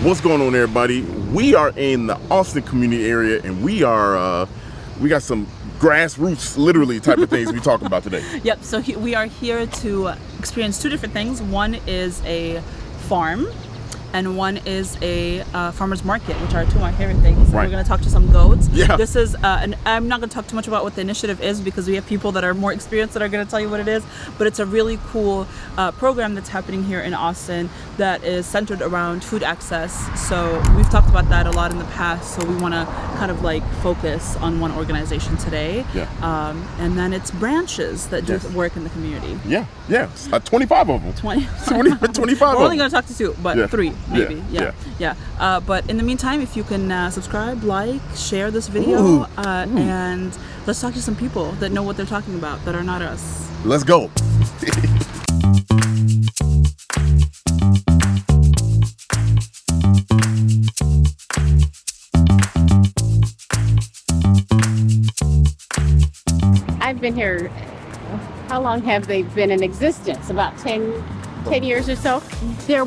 What's going on, everybody? We are in the Austin community area, and we got some grassroots, literally, type of things we talking about today. Yep, so we are here to experience two different things. One is a farm, and one is a farmer's market, which are two of my favorite things. Right. We're going to talk to some goats. Yeah. This is, and I'm not going to talk too much about what the initiative is because we have people that are more experienced that are going to tell you what it is. But it's a really cool program that's happening here in Austin that is centered around food access. So we've talked about that a lot in the past. So we want to kind of like focus on one organization today. Yeah. And then it's branches that do Yes. work in the community. Yeah, 25 of them. 25 We're of only them. going to talk to two, but Yeah. three maybe. Yeah. But in the meantime, if you can subscribe, like, share this video, Ooh. and let's talk to some people that know what they're talking about that are not us. Let's go. I've been here, how long have they been in existence? About 10 years or so. There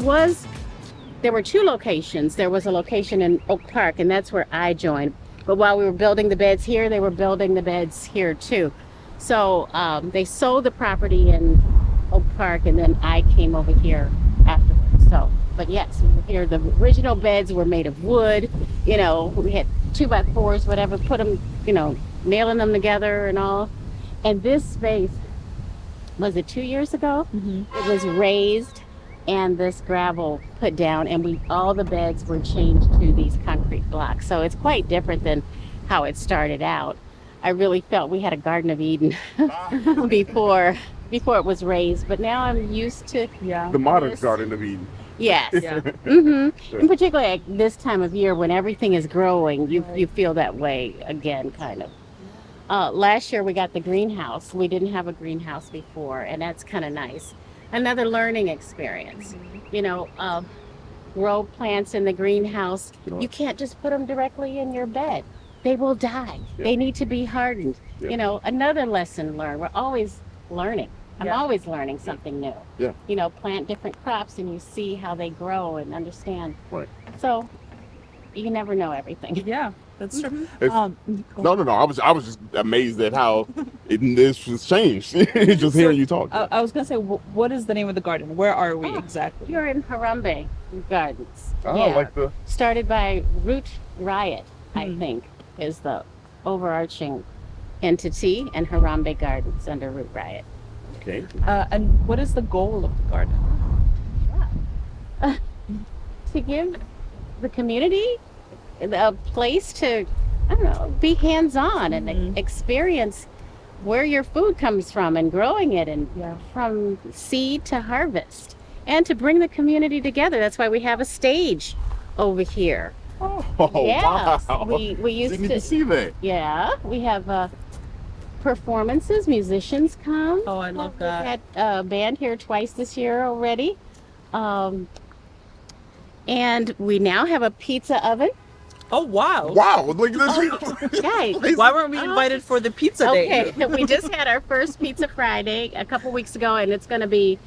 were two locations. There was a location in Oak Park, and that's where I joined. But while we were building the beds here, they were building the beds here too. So they sold the property in Oak Park, and then I came over here afterwards. So, but yes, we were here. The original beds were made of wood. You know, we had 2x4s, whatever, put them, nailing them together and all. And this space, was it 2 years ago? Mm-hmm. It was raised and this gravel put down, and all the beds were changed to these concrete blocks. So it's quite different than how it started out. I really felt we had a Garden of Eden before it was raised, but now I'm used to The modern Yes. Garden of Eden. yes. Yeah. And particularly at this time of year when everything is growing, you feel that way again, kind of. Last year we got the greenhouse. We didn't have a greenhouse before, and that's kind of nice. Another learning experience. Grow plants in the greenhouse. You can't just put them directly in your bed. They will die. Yeah. They need to be hardened. Yeah. Another lesson learned. We're always learning. I'm Yeah. always learning something new. Yeah. Plant different crops and you see how they grow and understand. Right. So you never know everything. Yeah, that's true. It's- No. I was just amazed at how this was changed. Just hearing you talk. I was going to say, what is the name of the garden? Where are we exactly? You're in Harambe Gardens. Like the. Started by Root Riot, I Hmm. think, is the overarching entity, and Harambe Gardens under Root Riot. Okay. And what is the goal of the garden? To give the community a place to, be hands-on and experience where your food comes from and growing it, and from seed to harvest, and to bring the community together. That's why we have a stage over here. Oh, Yes, wow. we used Didn't to. even see that. Yeah, we have performances. Musicians come. Oh, I love We've that. had a band here twice this year already. And we now have a pizza oven. Oh, wow. Wow, look at this. Guys, Why weren't we invited for the pizza day? okay, we just had our first Pizza Friday a couple weeks ago, and it's going to be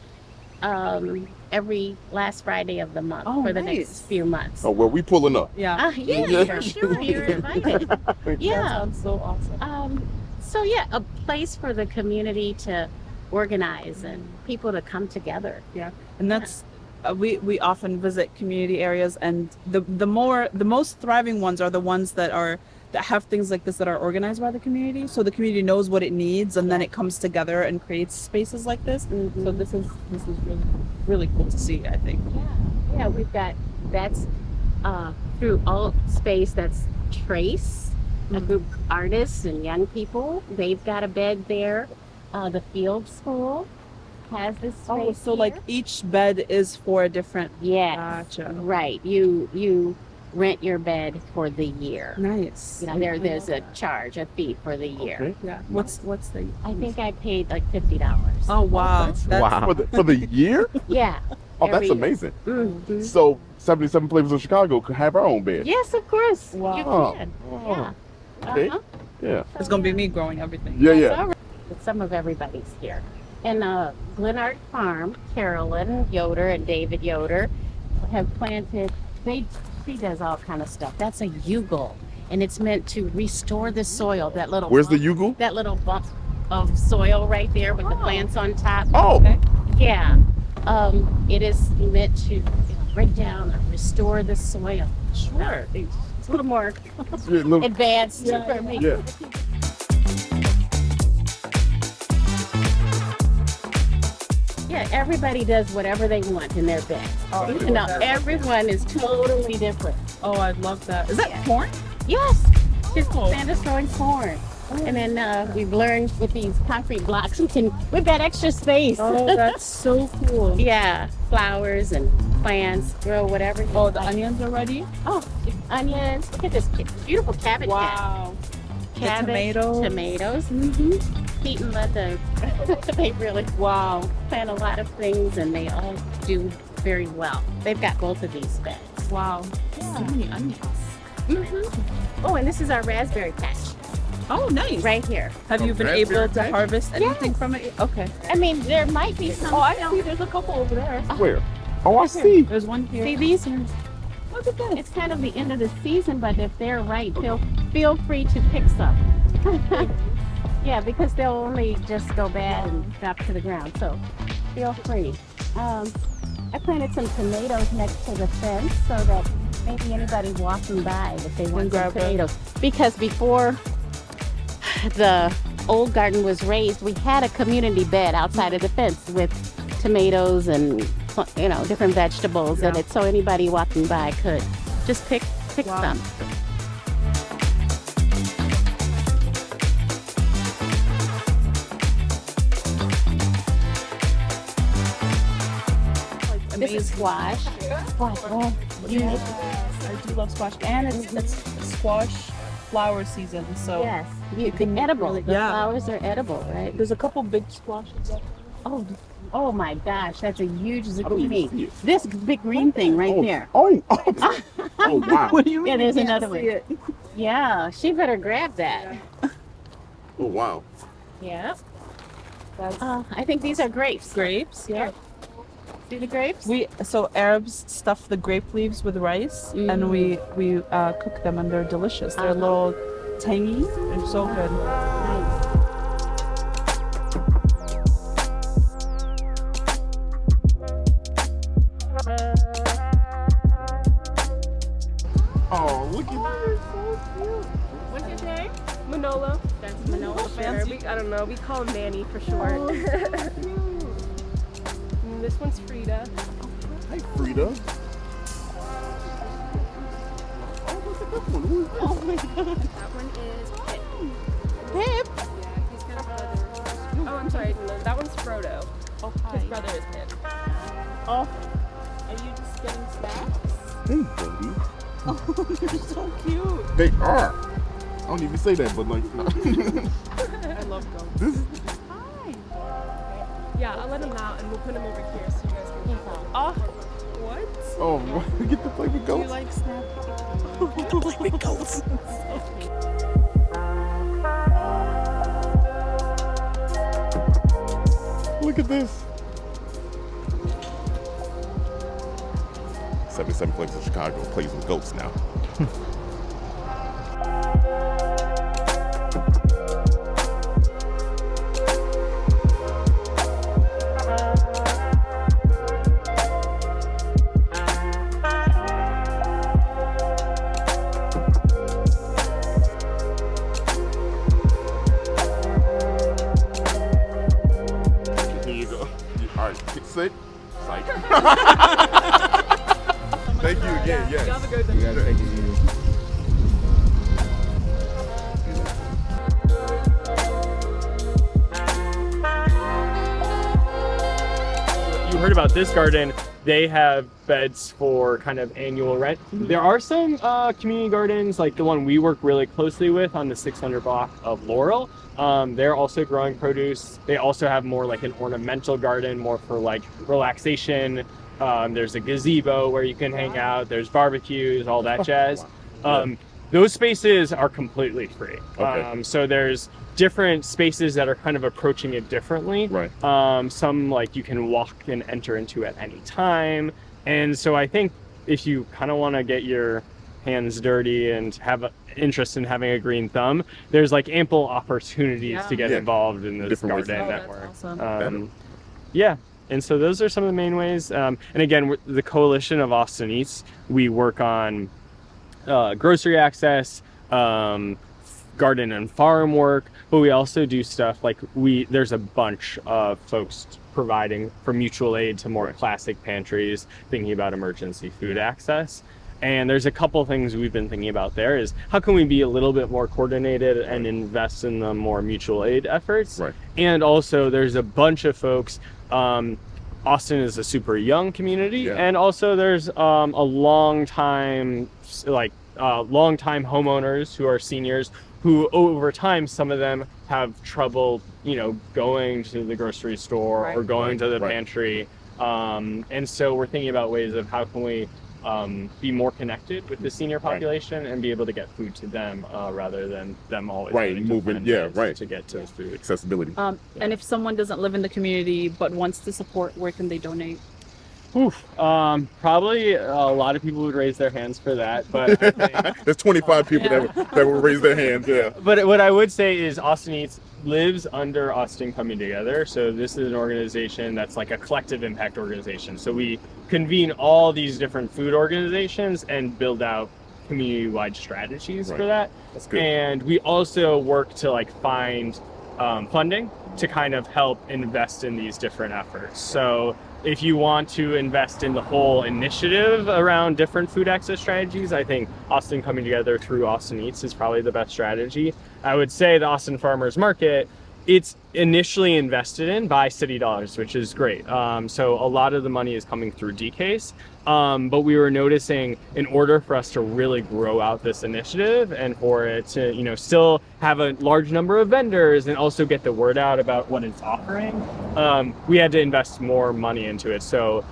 every last Friday of the month Oh, for the nice. next few months. Oh, well, we pulling up. Yeah. Yeah, for sure. You're invited. That Yeah. sounds so awesome. So yeah, a place for the community to organize and people to come together. Yeah, and that's we often visit community areas, and the most thriving ones are the ones that have things like this that are organized by the community, so the community knows what it needs, and then it comes together and creates spaces like this. Mhm. So this is really cool to see, I think. Yeah, we've got that's through Alt Space. That's Trace, a group of artists and young people. They've got a bed there. The Field School has this space. Oh, so here. like each bed is for a different. Yes, Gotcha. right. You rent your bed for the year. Nice. There's a charge, a fee for the year. Okay. Yeah. What's the? I think I paid like $50. Oh wow. Wow. For the year? Yeah. Oh, that's every year. amazing. Mhm. So 77 Flavors of Chicago could have our own bed. Yes, of course. Wow. You Oh. can. Oh. Yeah. Okay. Uh-huh. Yeah. It's gonna be me growing everything. Yeah, That's yeah. all right. But some of everybody's here. And Glenart Farm, Carolyn Yoder and David Yoder have planted she does all kind of stuff. That's a Yugle, and it's meant to restore the soil. That little Where's the bump- Yugle? That little bump of soil right there with the plants on top. Oh, Okay. Yeah. It is meant to break down and restore the soil. Sure. It's a little more yeah, look, advanced for me. yeah. Yeah, everybody does whatever they want in their bed. Oh, You know, everyone is totally different. Oh, I love that. Is that Yeah. corn? Yes, just Oh. Santa's throwing corn. And then we've learned with these concrete blocks, we've got extra space. Oh, that's so cool. Yeah, flowers and plants, grow whatever. Oh, the onions are ready? Oh, onions. Look at this beautiful cabbage patch. Wow. Cabbage, tomatoes. Tomatoes. Mm-hmm. Pete and Linda, they really Wow. plant a lot of things and they all do very well. They've got both of these beds. Wow. So many onions. Mm-hmm. Oh, and this is our raspberry patch Oh, nice. right here. Have you been able raspberry to patch? harvest anything from it? Okay. I mean, there might be some. Oh, I see. There's a couple over there. Where? Oh, I see. There's one here. See these? Look at this. It's kind of the end of the season, but if they're right, feel free to pick some. Yeah, because they'll only just go bad and drop to the ground. So feel free. I planted some tomatoes next to the fence so that maybe anybody walking by, if they want some grab it. tomatoes. Because before the old garden was raised, we had a community bed outside of the fence with tomatoes and different vegetables in it, so anybody walking by could just pick Wow. some. This is squash. Squash. Oh, Yes, I do love squash, and it's squash flower season. So yes. You can edible. The Yeah. flowers are edible, right? there's a couple big squashes. Oh my gosh, that's a huge don't even see zucchini. it. This big green thing right Oh, there. Oh, oh, wow. What do you mean? Yeah, there's you can't another see one. it? Yeah, she better grab that. Oh, wow. Yeah. That's I think these are grapes. grapes. Yeah. See the grapes? So Arabs stuff the grape leaves with rice, and we cook them, and they're delicious. They're a little tangy. They're so good. Nice. Oh, look at that. What's your name? Manolo. That's Manoa. I don't know. We call him Manny for short. And this one's Frida. Hey, Frida. Oh, look at this one. Ooh. Oh my God. That one is Pip. Pip. Yeah, he's got a brother. Oh, I'm sorry. No, that one's Frodo. Oh, His brother is Pip. Oh, Are you just getting snacks? Hey, baby. Oh, they're so cute. They are. I don't even say that, but like, I love them. this. Hi. Yeah, I'll let him out and we'll put him over here so you guys can get him. Oh, what? Oh, get to play with Do you goats. like snacks? Get to play with goats. Look at this. 77 Flags of Chicago plays with goats now. Here you go. All right, sit. Psych. Thank you again. Yes. You have a good day. You heard about this garden. They have beds for kind of annual rent. There are some community gardens, like the one we work really closely with on the 600 block of Laurel. They're also growing produce. They also have more like an ornamental garden, more for like relaxation. There's a gazebo where you can hang out. There's barbecues, all that jazz. Those spaces are completely free. Okay. So there's different spaces that are kind of approaching it differently. Right. Some like you can walk and enter into at any time. And so I think if you kind of want to get your hands dirty and have an interest in having a green thumb, there's like ample opportunities to get Yeah. involved in this Different ways. garden Oh, that's network. awesome. Yeah. And so those are some of the main ways. And again, the Coalition of Austin Eats, we work on grocery access, garden and farm work, but we also do stuff like there's a bunch of folks providing from mutual aid to more classic pantries, thinking about emergency food access. And there's a couple things we've been thinking about there is how can we be a little bit more coordinated and invest in the more mutual aid efforts. Right. And also there's a bunch of folks, Austin is a super young community, Yeah. and also there's a long time homeowners who are seniors who over time, some of them have trouble, going to the grocery store or going to the Right. pantry. And so we're thinking about ways of how can we be more connected with the senior population and be able to get food to them rather than them always Right, having to moving- find yeah, ways right. to get to food. Accessibility. And if someone doesn't live in the community but wants to support, where can they donate? Oof. Probably a lot of people would raise their hands for that, but I think There's 25 people that will raise their hands. Yeah. But what I would say is Austin Eats lives under Austin Coming Together. So this is an organization that's like a collective impact organization. So we convene all these different food organizations and build out community-wide strategies Right. for that. That's good. And we also work to find funding to kind of help invest in these different efforts. So if you want to invest in the whole initiative around different food access strategies, I think Austin Coming Together through Austin Eats is probably the best strategy. I would say the Austin Farmers Market, it's initially invested in by city dollars, which is great. So a lot of the money is coming through DCASE. But we were noticing in order for us to really grow out this initiative and for it to, still have a large number of vendors and also get the word out about what it's offering, we had to invest more money into it. So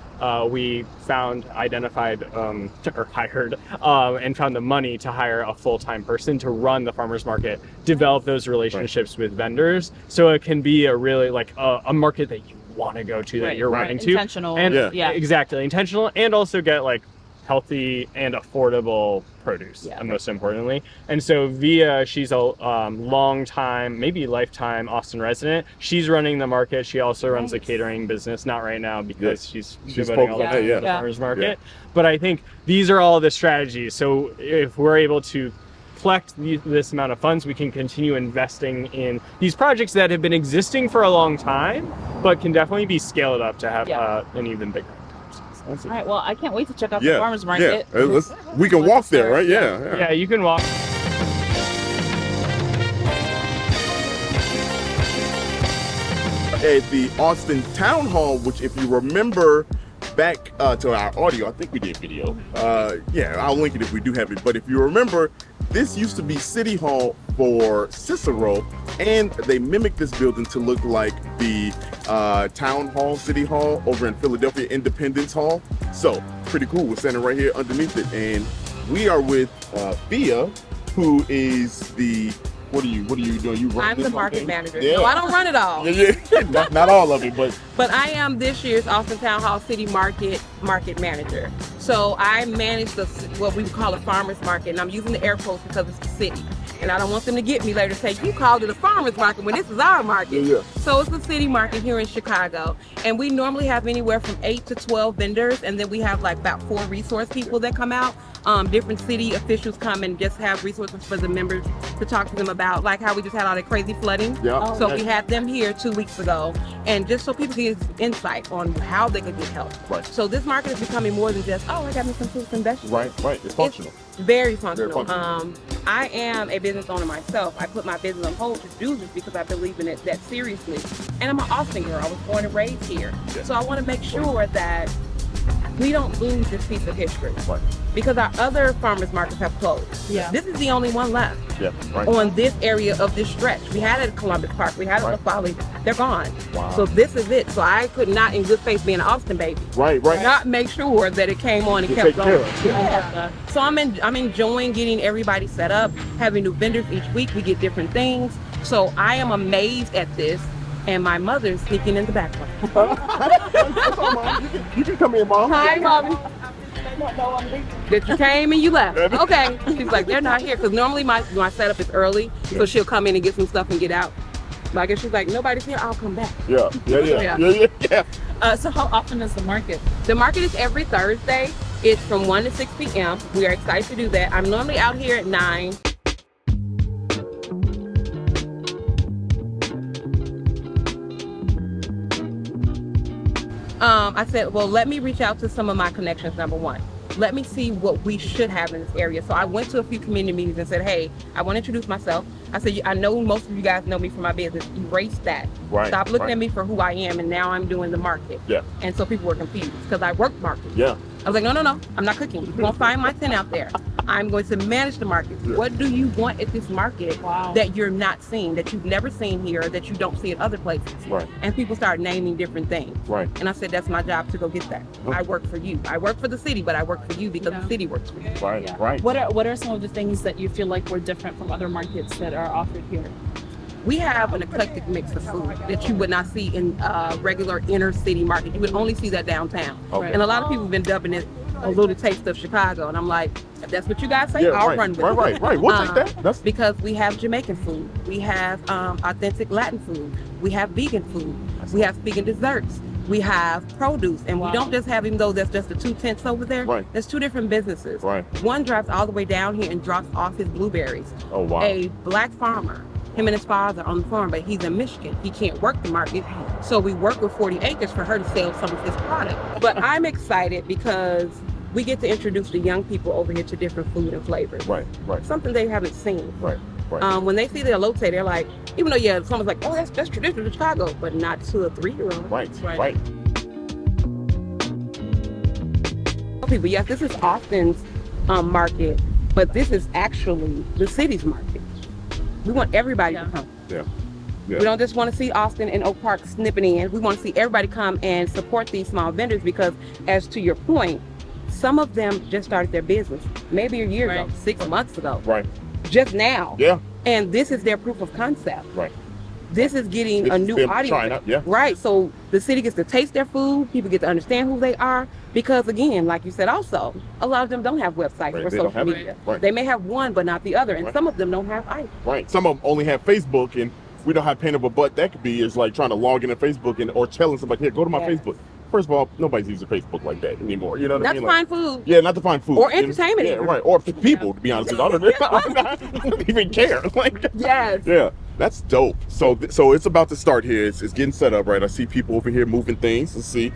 we hired and found the money to hire a full-time person to run the farmers market, develop those relationships with vendors, so it can be a really a market that you want to go to, that Right, you're right. wanting to. Intentional, And yeah. exactly, intentional, and also get healthy and affordable produce, Yeah. most importantly. And so Via, she's a long time, maybe lifetime Austin resident. She's running the market. She also runs a catering business, not right now because she's devoting all focused the on time that, to the yeah. farmers market. Yeah. But I think these are all the strategies. So if we're able to collect this amount of funds, we can continue investing in these projects that have been existing for a long time, but can definitely be scaled up to have an even bigger impact. All right. Well, I can't wait to check out the Yeah. farmers market. Yeah. We can walk there, right? Yeah. Yeah, you can walk. At the Austin Town Hall, which, if you remember back to our audio, I think we did video. I'll link it if we do have it. But if you remember, this used to be City Hall for Cicero, and they mimicked this building to look like the Town Hall, City Hall over in Philadelphia, Independence Hall. So pretty cool. We're standing right here underneath it, and we are with Thea, who is the What are you doing? You run I'm this the whole market thing? manager. Yeah. No, I don't run it all. Yeah. Not all of it, but But I am this year's Austin Town Hall City Market manager. So I manage what we call a farmer's market, and I'm using the air quotes because it's the city. And I don't want them to get me later and say, you called it a farmer's market when this is our market. Yeah. So it's the city market here in Chicago. And we normally have anywhere from 8 to 12 vendors, and then we have about 4 resource people that come out. Different city officials come and just have resources for the members to talk to them about, like how we just had all that crazy flooding. yeah. So we had them here 2 weeks ago, and just so people get insight on how they could get help. Right. So this market is becoming more than just, I got me some fruits and vegetables. Right. It's functional. Very functional. Very functional. I am a business owner myself. I put my business on hold to do this because I believe in it that seriously. And I'm an Austin girl. I was born and raised here. Yeah. So I want to make sure that we don't lose this piece of history. Right. Because our other farmers markets have closed. Yeah. This is the only one left Yeah. Right. on this area of this stretch. We had it at Columbus Park. We had it at Folly. They're gone. Wow. So this is it. So I could not, in good faith, being an Austin baby, Right. not make sure that it came on and You kept take care going. of it. Yeah. So I'm enjoying getting everybody set up, having new vendors each week. We get different things. So I am amazed at this. And my mother's sneaking in the background. That's all, Mom. You can come in, Mom. Hi, Mommy. That you came and you left. Okay. She's like, they're not here. Because normally my setup is early. So she'll come in and get some stuff and get out. Like, if she's like, nobody's here, I'll come back. Yeah. So how often is the market? The market is every Thursday. It's from 1 to 6 p.m. We are excited to do that. I'm normally out here at 9. I said, well, let me reach out to some of my connections, number one. Let me see what we should have in this area. So I went to a few community meetings and said, hey, I want to introduce myself. I said, I know most of you guys know me from my business. Erase that. Right, Stop looking right. at me for who I am, and now I'm doing the market. Yeah. And so people were confused because I work market. Yeah. I was like, no, I'm not cooking. You won't find my tin out there. I'm going to manage the market. Yeah. What do you want at this market Wow. that you're not seeing, that you've never seen here, that you don't see in other places? Right. And people start naming different things. Right. And I said, that's my job to go get that. Okay. I work for you. I work for the city, but I work for you because the city works for you. Right. Yeah. Right. What are some of the things that you feel like were different from other markets that are offered here? We have an eclectic mix of food that you would not see in regular inner city market. You would only see that downtown. Okay. And a lot of people have been dubbing it a little taste of Chicago. And I'm like, if that's what you guys say, Yeah, I'll right, run with right, it. right. We'll take that. That's Because we have Jamaican food. We have authentic Latin food. We have vegan food. We have vegan desserts. We have produce. And Wow. we don't just have, even though that's just the 2 tents over there, Right. there's 2 different businesses. Right. One drives all the way down here and drops off his blueberries. Oh wow. A black farmer, him and his father on the farm, but he's in Michigan. He can't work the market. So we work with 40 Acres for her to sell some of his product. But I'm excited because we get to introduce the young people over here to different food and flavors. Right. Right. Something they haven't seen. Right. Right. When they see the elote, they're like, even though someone's like, oh, that's traditional to Chicago, but not to a 3-year-old. Right. Right. Right. People, yes, this is Austin's market, but this is actually the city's market. We want everybody to come. Yeah. Yeah. We don't just want to see Austin and Oak Park snipping in. We want to see everybody come and support these small vendors because, as to your point, some of them just started their business maybe a year ago, Right. 6 months ago, Right. just now. Yeah. And this is their proof of concept. Right. This is getting This a is new them audience. trying out, yeah. Right. So the city gets to taste their food. People get to understand who they are. Because again, like you said, also, a lot of them don't have websites Right, or they don't social have it. media. Right. They may have one, but not the other. And Right. some of them don't have either. Right. Some of them only have Facebook, and we don't have pain of a butt. That could be is like trying to log into Facebook and or telling somebody, here, go to my Yeah. Facebook. First of all, nobody's using Facebook like that anymore. You know what Not I mean? to Like, find food. yeah, not to find food Or entertainment Yeah, even. right. Or for people, to be honest with you. I don't even care. Like, Yes. yeah, that's dope. So, so it's about to start here. It's getting set up, right? I see people over here moving things. Let's see,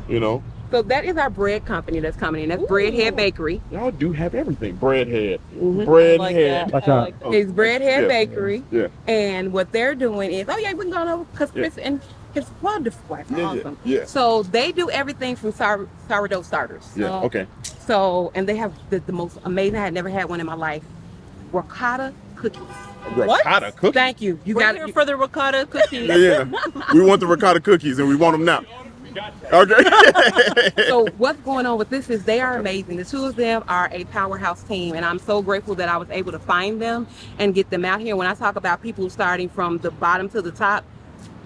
you know, So that is our bread company that's coming in. That's Breadhead Bakery. y'all do have everything. Breadhead, Mhm. Breadhead. I like that. It's Breadhead Yeah. Bakery. Yeah. And what they're doing is, oh yeah, we can go over because Chris and his wonderful wife are Yeah, awesome. yeah. So they do everything from sourdough starters. Yeah. Okay. So, and they have the most amazing, I had never had one in my life, ricotta cookies. Ricotta cookies. Thank you. You We're got here it. for the ricotta cookies. Yeah. We want the ricotta cookies, and we want them now. Okay. So what's going on with this is they are amazing. The 2 of them are a powerhouse team, and I'm so grateful that I was able to find them and get them out here. When I talk about people starting from the bottom to the top,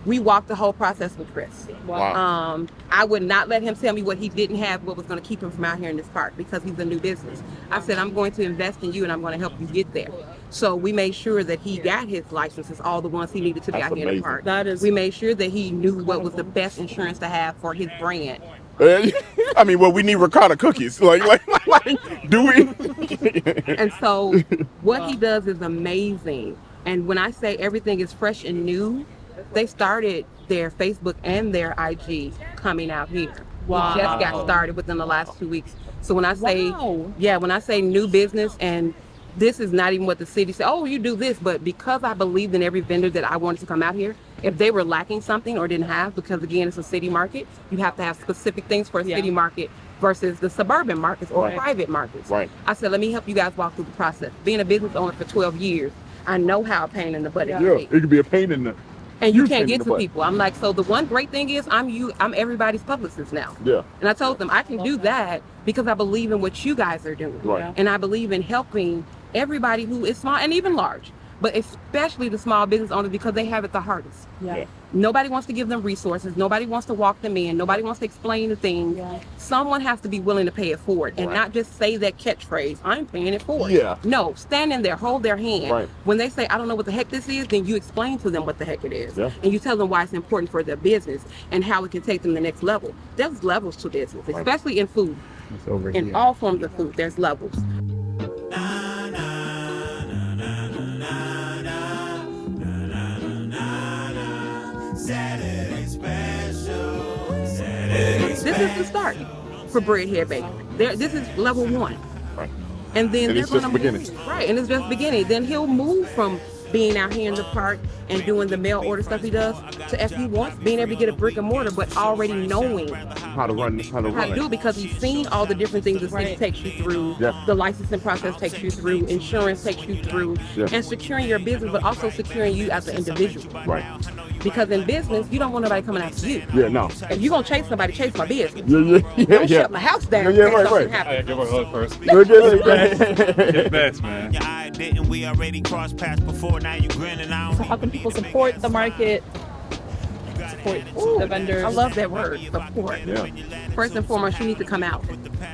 we walked the whole process with Chris. Wow. I would not let him tell me what he didn't have, what was going to keep him from out here in this park, because he's a new business. I said, I'm going to invest in you and I'm going to help you get there. So we made sure that he got his licenses, all the ones he needed to be That's out here in the amazing. park. That is We made sure that he knew what was the best insurance to have for his brand. I mean, well, we need ricotta cookies. Like do we? And so what he does is amazing. And when I say everything is fresh and new, they started their Facebook and their IG coming out here. Wow. We just got started within the last 2 weeks. So when I say, Wow. yeah, when I say new business, and this is not even what the city said, oh, you do this, but because I believed in every vendor that I wanted to come out here, if they were lacking something or didn't have, because again, it's a city market, you have to have specific things for a Yeah. city market versus the suburban markets or Right. private markets. Right. I said, let me help you guys walk through the process. Being a business owner for 12 years, I know how a pain in the butt it Yeah, can be. it could be a pain in the. And you huge can't pain in get the to butt. people. I'm like, so the one great thing is I'm everybody's publicist now. Yeah. And I told them I can do that because I believe in what you guys are doing. Right. And I believe in helping everybody who is small and even large. but especially the small business owners because they have it the hardest. Yeah. Nobody wants to give them resources. Nobody wants to walk them in. Nobody wants to explain the thing. Yeah. Someone has to be willing to pay it forward and Right. not just say that catchphrase, I'm paying it forward. Yeah. No, stand in there, hold their hand. Right. When they say, I don't know what the heck this is, then you explain to them what the heck it is. Yeah. And you tell them why it's important for their business and how it can take them to the next level. There's levels to business, especially in food. It's over In here. all forms of food, there's levels. This is the start for Breadhead Bakery. This is level 1. Right. And then And they're it's just going to beginning. Right, and it's just beginning. Then he'll move from being out here in the park and doing the mail order stuff he does to, if he wants, being able to get a brick and mortar, but already knowing How to run how to do it because he's seen all the different things the city Right. takes you through. Yeah. The licensing process takes you through, insurance takes you through, Yeah. and securing your business, but also securing you as an individual. Right. Because in business, you don't want nobody coming after you. Yeah, no. If you're gonna chase somebody, chase my business. Yeah. Don't shut my house down. Yeah, if right, something right. happens. Give her a hug first. Good. Best, man. Yeah, I didn't. We already crossed paths before. Now you grinning. I So don't. how can people support the market? Support the vendors. I love that word, support. Yeah. First and foremost, you need to come out.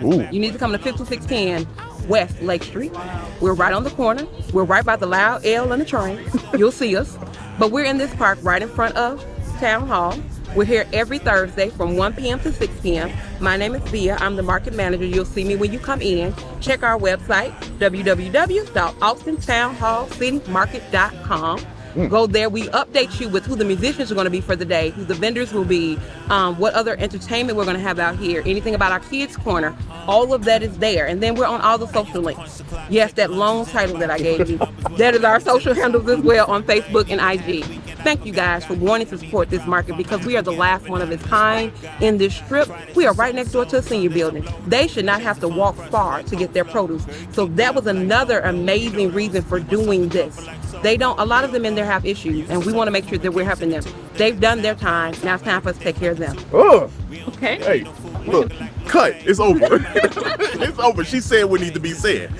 Ooh. You need to come to 5610 West Lake Street. We're right on the corner. We're right by the Loud L and the train. You'll see us. But we're in this park right in front of Town Hall. We're here every Thursday from 1 p.m. to 6 p.m. My name is Thea. I'm the market manager. You'll see me when you come in. Check our website, www.austintownhallcitymarket.com. Go there. We update you with who the musicians are going to be for the day, who the vendors will be, what other entertainment we're going to have out here, anything about our kids' corner. All of that is there. And then we're on all the social links. Yes, that long title that I gave you. That is our social handles as well on Facebook and IG. Thank you guys for wanting to support this market because we are the last one of its kind in this strip. We are right next door to a senior building. They should not have to walk far to get their produce. So that was another amazing reason for doing this. A lot of them in there have issues, and we want to make sure that we're helping them. They've done their time. Now it's time for us to take care of them. Oh. Okay. Hey, look, cut. It's over. It's over. She said what needs to be said.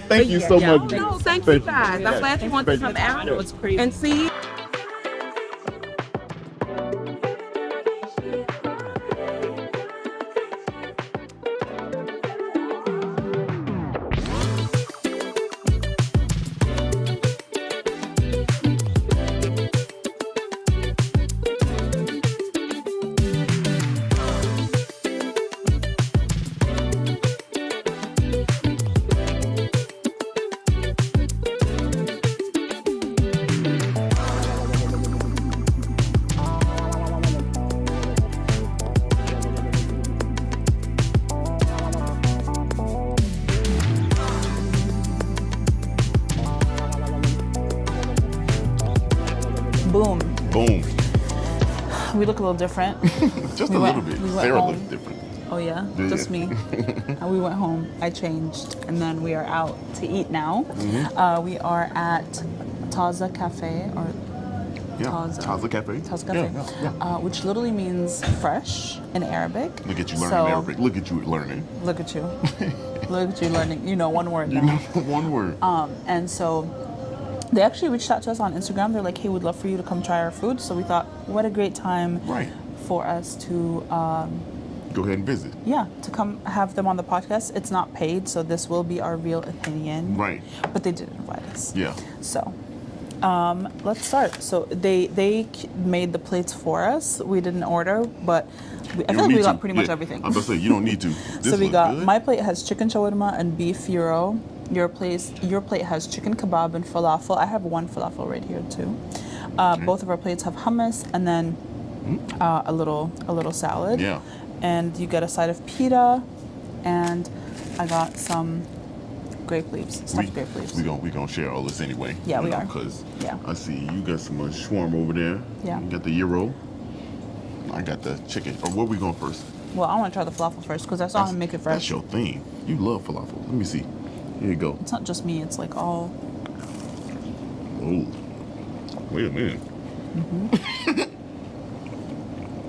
Thank you so Yeah. much. No, thank you guys. I'm glad you want to come I know it's out crazy. and see. Boom. Boom. We look a little different. Just We a went- little bit. we went Sarah home. looks different. Oh yeah, Yeah. just me. We went home. I changed, and then we are out to eat now. Mm-hmm. We are at Taza Cafe or Yeah. Taza. Taza Cafe. Taza Cafe, Yeah. which literally means fresh in Arabic. Look at you learning So, Arabic. Look at you learning. Look at you. Look at you learning. You know one word You now. know one word. And so they actually reached out to us on Instagram. They're like, hey, we'd love for you to come try our food. So we thought, what a great time Right. for us to, Go ahead and visit. to come have them on the podcast. It's not paid, so this will be our real opinion. Right. But they did invite us. Yeah. So let's start. So they made the plates for us. We didn't order, but I You feel don't like we need got to. pretty much Yeah. everything. I'm about to say you don't need to. This So we looks got good. my plate has chicken shawarma and beef gyro. Your plate has chicken kebab and falafel. I have one falafel right here too. Both of our plates have hummus and then a little salad. Yeah. And you get a side of pita, and I got some grape leaves, stuffed grape leaves. We gonna share all this anyway. Yeah, we are. Because Yeah. I see you got some shawarma over there. Yeah. You got the gyro. I got the chicken. Or where we going first? Well, I want to try the falafel first because I saw him make it That's fresh. your thing. You love falafel. Let me see. Here you go. It's not just me; it's like all. Oh. Wait a minute.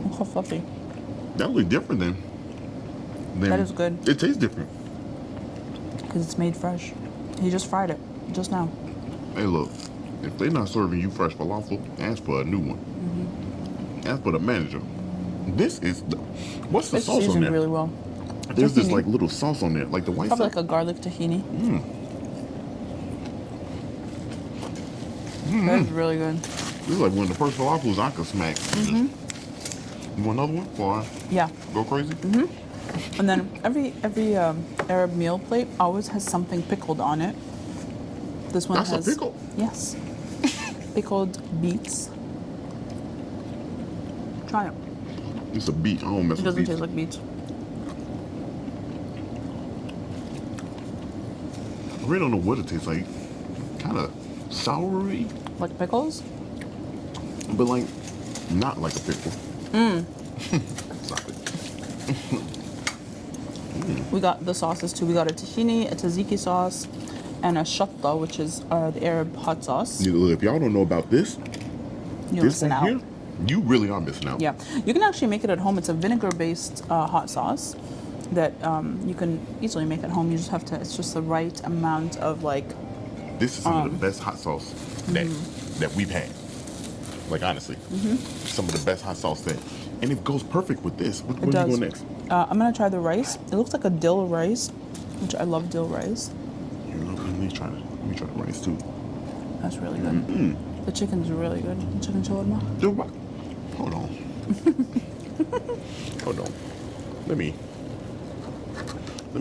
Look how fluffy. That looks different than That is good. It tastes different. Because it's made fresh. He just fried it just now. Hey, look, if they're not serving you fresh falafel, ask for a new one. Ask for the manager. This is the, what's the It's sauce on seasoned there? really well. There's this tahini. like little sauce on there, like the white Probably sauce. like a garlic tahini. That's really good. This is like one of the first falafels I could smack. You want another one? Or Yeah. go crazy? And then every Arab meal plate always has something pickled on it. This one That's a has pickle? Yes. Pickled beets. Try it. It's a beet. I don't mess It with doesn't beets. taste like beets. I really don't know what it tastes like. Kind of soury, Like pickles? but like not like a pickle. Stop it. We got the sauces too. We got a tahini, a tzatziki sauce, and a shatta, which is the Arab hot sauce. Look, if y'all don't know about this, You're this missing right out. here, you really are missing out. Yeah, you can actually make it at home. It's a vinegar-based hot sauce that you can easily make at home. You just have to. It's just the right amount of like. This is some of the best hot sauce that we've had. Like honestly, some of the best hot sauce that, and it goes perfect with this. What It do you does. go next? I'm gonna try the rice. It looks like a dill rice, which I love dill rice. You know, let me try the rice too. That's really good. The chicken's really good. The chicken shawarma. Hold on. Hold on. Let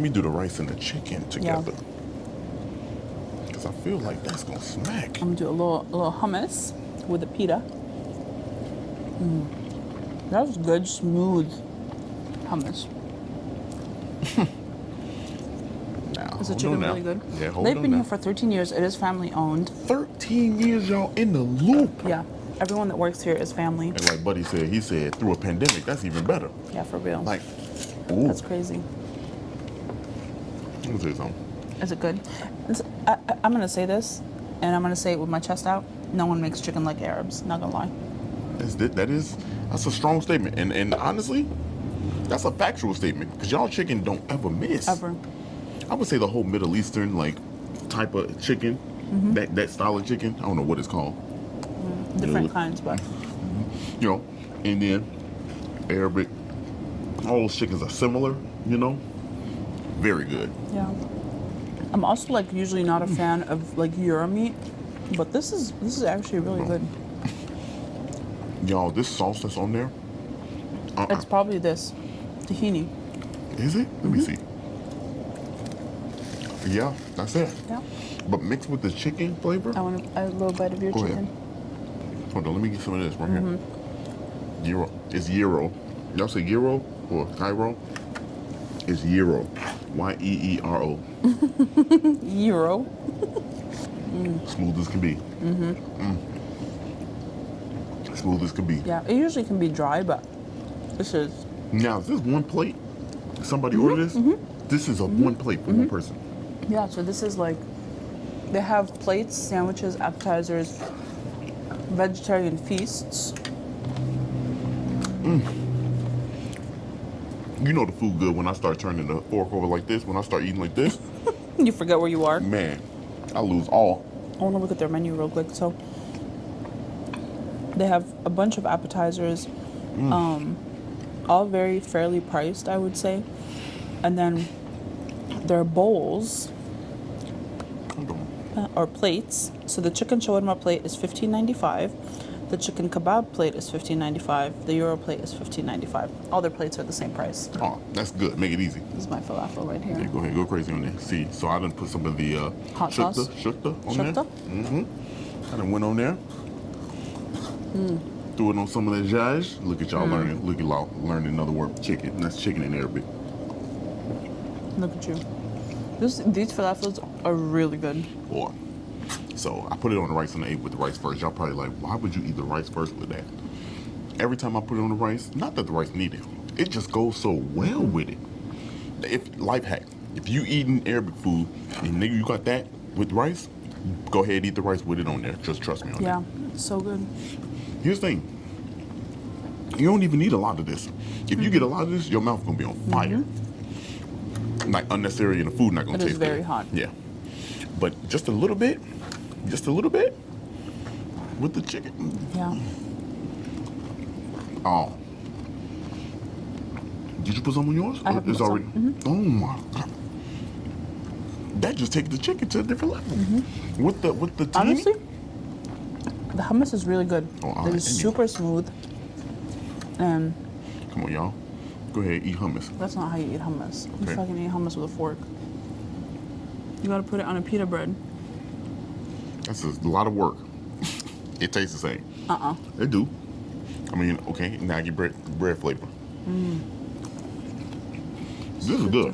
me do the rice and the chicken together. Cause I feel like that's gonna smack. I'm gonna do a little hummus with the pita. That was good, smooth hummus. Now, Is the hold chicken on now. really good? Yeah, hold They've on been now. here for 13 years. It is family owned. 13 years y'all in the loop. Yeah, everyone that works here is family. And like Buddy said, he said through a pandemic, that's even better. Yeah, for real. Like, ooh, That's crazy. let me tell you something. Is it good? I'm gonna say this, and I'm gonna say it with my chest out. No one makes chicken like Arabs. Not gonna lie. That's a strong statement. And honestly, that's a factual statement. Because y'all chicken don't ever miss. Ever. I would say the whole Middle Eastern like type of chicken, that style of chicken, I don't know what it's called. Different Yeah. kinds, but You know, Indian, Arabic, all those chickens are similar, you know? Very good. yeah. I'm also like usually not a fan of like Euro meat, but this is actually really good. Y'all, this sauce that's on there, It's probably this tahini. is it? Let me see. Yeah, that's it. Yeah. But mixed with the chicken flavor. I want a little bite of your Go ahead. chicken. Hold on, let me get some of this right here. Gyro. It's gyro. Y'all say gyro or Cairo? It's gyro. Yeero. Euro. Smooth as can be. Smooth as can be. Yeah, it usually can be dry, but this is. Now, is this one plate? Somebody order this? This is a one plate for one person. Yeah, so this is like. They have plates, sandwiches, appetizers, vegetarian feasts. You know the food good when I start turning the fork over like this, when I start eating like this. You forget where you are. Man, I lose all. I want to look at their menu real quick. So they have a bunch of appetizers, all very fairly priced, I would say. And then their bowls Hold on. or plates. So the chicken shawarma plate is $15.95. The chicken kebab plate is $15.95. The Euro plate is $15.95. All their plates are the same price. Oh, that's good. Make it easy. This is my falafel right here. Yeah, go ahead, go crazy on there. See, so I done put some of the Hot sauce? shukta on there. Shukta? I done went on there. Threw it on some of that jaj. Look at y'all learning. Look at y'all learning another word. Chicken. That's chicken in Arabic. Look at you. These falafels are really good. Boy. So I put it on the rice and I ate with the rice first. Y'all probably like, why would you eat the rice first with that? Every time I put it on the rice, not that the rice needed, it just goes so well with it. If life hack, if you eating Arabic food and nigga you got that with rice, go ahead eat the rice with it on there. Just trust me on Yeah, that. it's so good. Here's the thing. You don't even need a lot of this. If you get a lot of this, your mouth gonna be on fire. Like unnecessary and the food not gonna It is taste very good. hot. Yeah. But just a little bit, Just a little bit with the chicken. Yeah. Oh. Did you put some on yours? I have It's put some. already. Oh my God. That just takes the chicken to a different level. With the tahini. Honestly, the hummus is really good. Oh, all It right. is super smooth. And Come on, y'all. Go ahead, eat hummus. that's not how you eat hummus. You Okay. fucking eat hummus with a fork. You gotta put it on a pita bread. That's a lot of work. It tastes the same. They do. I mean, okay, now I get bread flavor. This is good.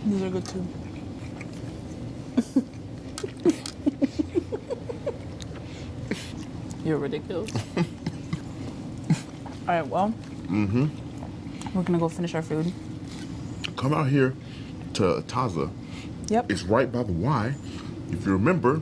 These are good too. You're ridiculous. All right, well, we're gonna go finish our food. Come out here to Taza. Yep. It's right by the Y. If you remember,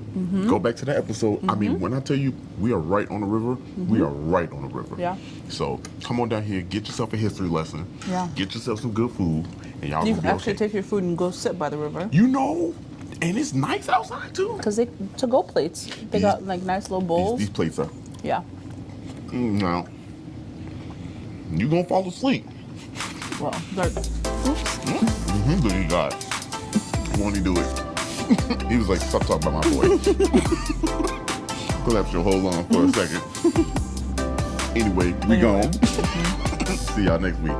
go back to that episode. I mean, when I tell you we are right on the river, we are right on the river. Yeah. So come on down here, get yourself a history lesson. Yeah. Get yourself some good food, and y'all You gonna can be actually okay. take your food and go sit by the river. You know, and it's nice outside too. Cause they to-go plates. They got like nice little bowls. These plates are. Yeah. Now, you gonna fall asleep. Well, they're, Look at God. Won't he do it? He was like, stop talking about my boy. Collapse your hold on for a second. Anyway, we gone. See y'all next week.